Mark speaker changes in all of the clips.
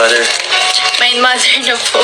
Speaker 1: Mother. My mother na po.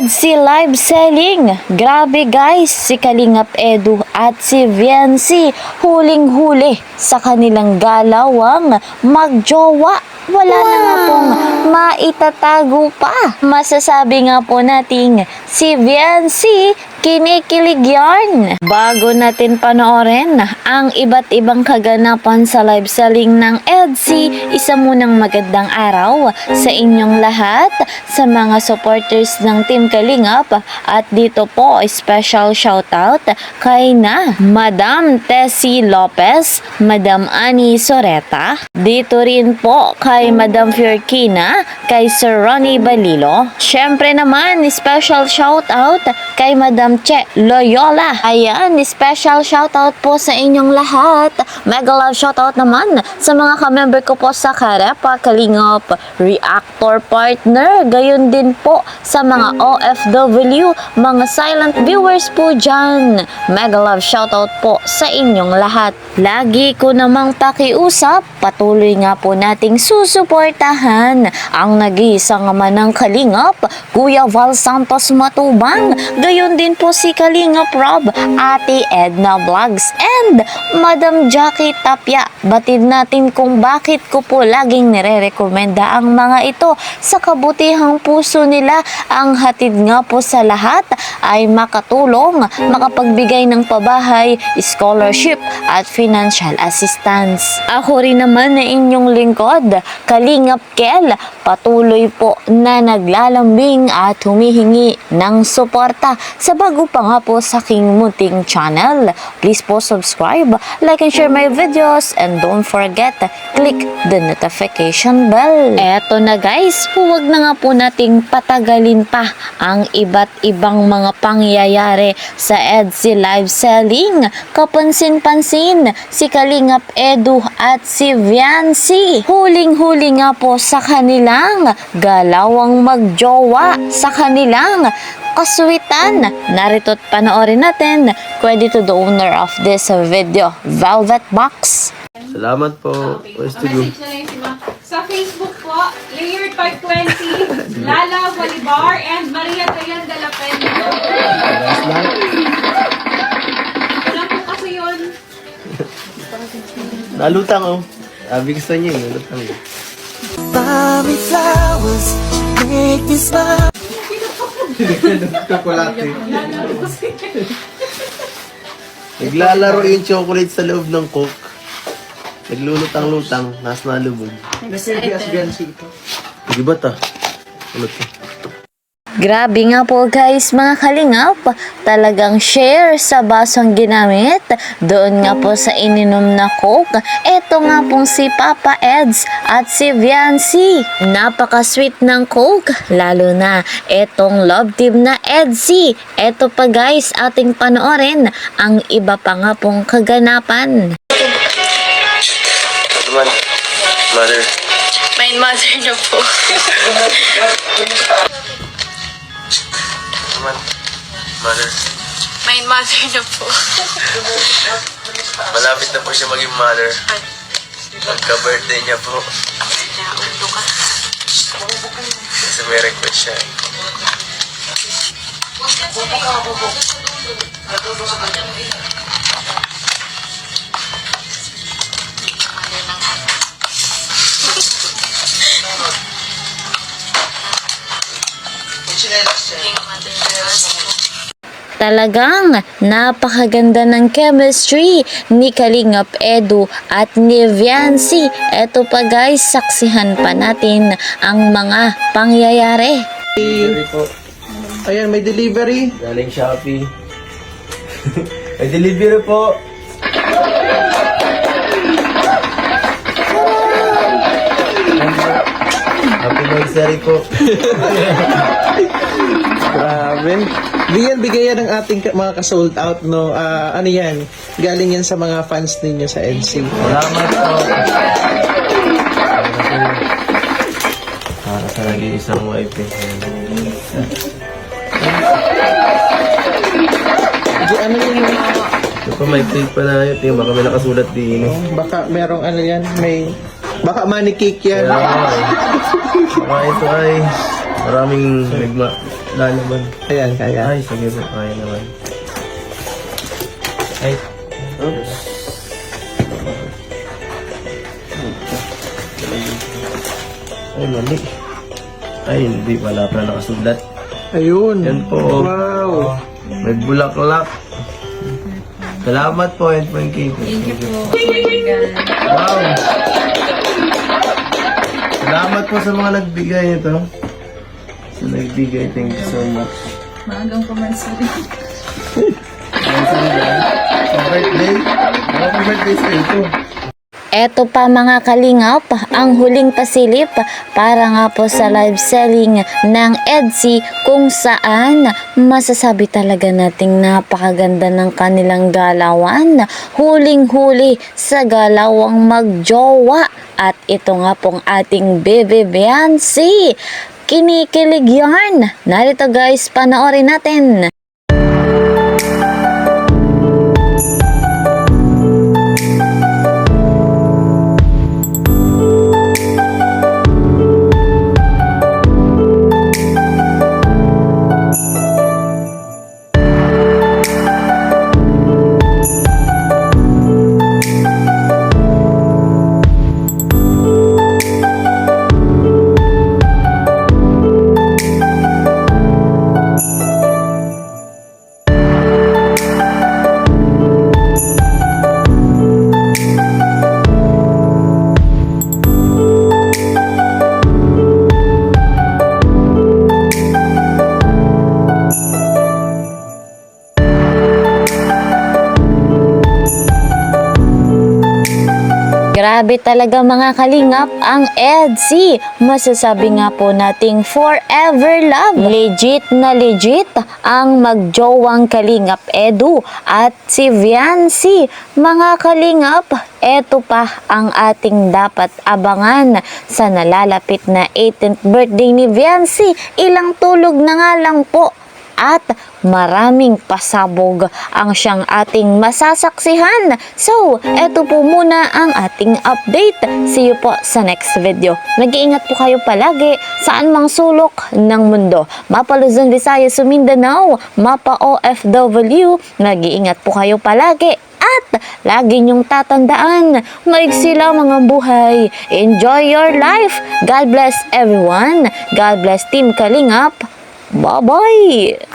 Speaker 2: Si live selling. Grabe guys, si Kalingap Edu at si Viancy huling-huli sa kanilang galawang magjowa. Wala na nga pong maitatago pa. Masasabi nga po nating si Viancy kinikilig yarn. Bago natin panoorin ang iba't ibang kaganapan sa live selling ng EDSI, isa munang magandang araw sa inyong lahat, sa mga supporters ng Team Kalingap. At dito po, special shoutout kay na Madam Tessie Lopez, Madam Annie Soreta, dito rin po kay Madam Fiorquina, kay Sir Ronnie Balilo. Syempre naman, special shoutout kay Madam Che Loyola. Ayan, special shoutout po sa inyong lahat. Mega love shoutout naman sa mga ka-member ko po sa Karepa Kalingap Reactor Partner. Gayon din po sa mga OFW, mga silent viewers po dyan. Mega love shoutout po sa inyong lahat. Lagi ko namang pakiusap, patuloy nga po nating susuportahan ang nag-iisang ama ng Kalingap, Kuya Val Santos Matubang. Gayon din po si Kalingap Rob, Ate Edna Vlogs, and Madam Jackie Tapia. Batid natin kung bakit ko po laging nire-rekomenda ang mga ito. Sa kabutihang puso nila, ang hatid nga po sa lahat ay makatulong, makapagbigay ng pabahay, scholarship at financial assistance. Ako rin naman na inyong lingkod, Kalingap Kel, patuloy po na naglalambing at humihingi ng suporta sa bago pa nga po sa aking munting channel. Please po subscribe, like and share my videos, and don't forget, click the notification bell. Eto na guys, huwag na nga po nating patagalin pa ang iba't ibang mga pangyayari sa EDSI live selling. Kapansin-pansin, si Kalingap Edu at si Viancy huling-huli nga po sa kanilang galawang magjowa, sa kanilang kaswitan. Narito't panoorin natin. Credit to the owner of this video, Velvet Box.
Speaker 1: Salamat po.
Speaker 3: Message na lang si Ma. Sa Facebook po, Layered 520, Lala Bolivar, and Maria Dayan de la Peña. Wala po kasi yun.
Speaker 1: Nalutang oh. Sabi gusto niya eh. Nalutang eh.
Speaker 4: Mommy flowers make me smile.
Speaker 1: Chocolate. Naglalaro yung chocolate sa loob ng Coke. Naglulutang-lutang. Nas nalubog. Sige ba ta? Ano to?
Speaker 2: Grabe nga po guys mga Kalingap, talagang share sa basong ginamit, doon nga po sa ininom na Coke. Eto nga pong si Papa Eds at si Viancy, napaka-sweet ng Coke, lalo na etong love team na Edsy. Eto pa guys, ating panoorin ang iba pa nga pong kaganapan.
Speaker 1: Mother.
Speaker 3: My mother na po.
Speaker 1: Mother.
Speaker 3: My mother na po.
Speaker 1: Malapit na po siya maging mother. Magka-birthday niya po.
Speaker 3: Naulo ka.
Speaker 1: Kasi may request siya.
Speaker 2: Talagang napakaganda ng chemistry ni Kalingap Edu at ni Viancy. Eto pa guys, saksihan pa natin ang mga pangyayari.
Speaker 5: Ayan, may delivery.
Speaker 1: Galing Shopee. May delivery po. Happy birthday. anniversary po.
Speaker 5: Grabe. Bigyan ng ating mga ka-sold out, no? Ano yan? Galing yan sa mga fans ninyo sa EDC.
Speaker 1: Salamat po. Para sa nag-iisang wife eh.
Speaker 5: Ano yung...
Speaker 1: Ito po, may tape pa na yun. Tingnan, baka may nakasulat din.
Speaker 5: Baka merong ano yan, may... Baka money cake yan.
Speaker 1: Baka ito ay maraming nagma lalaban.
Speaker 5: Ayan, kaya.
Speaker 1: Ay, sige po, kaya naman. Ay, oops. Ay, mali. Ay, hindi pala nakasulat.
Speaker 5: Ayun.
Speaker 1: Yan po.
Speaker 5: Wow.
Speaker 1: May bulaklak. Salamat po, and thank you.
Speaker 3: Thank you po. Oh my God.
Speaker 1: Wow! Salamat po sa mga nagbigay nito. Sa nagbigay, thank you so much.
Speaker 3: Maagang kumansari.
Speaker 1: Happy birthday. Happy birthday sa ito.
Speaker 2: Eto pa mga kalingap, ang huling pasilip para nga po sa live selling ng EDC kung saan masasabi talaga nating napakaganda ng kanilang galawan. Huling-huli sa galawang magjowa. At ito nga pong ating Bebe Biancy. Kinikilig yarn. Narito guys, panoorin natin. Grabe talaga mga kalingap ang EDC. Masasabi nga po nating forever love. Legit na legit ang magjowang Kalingap Edu at si Viancy. Mga kalingap, eto pa ang ating dapat abangan sa nalalapit na 18th birthday ni Viancy. Ilang tulog na nga lang po. At maraming pasabog ang siyang ating masasaksihan. So, eto po muna ang ating update. See you po sa next video. Mag-iingat po kayo palagi saan mang sulok ng mundo. Mapa Luzon, Visayas, Mindanao, mapa OFW. Mag-iingat po kayo palagi. At lagi niyong tatandaan, maigsi lamang ang buhay. Enjoy your life. God bless everyone. God bless Team Kalingap. Bye-bye!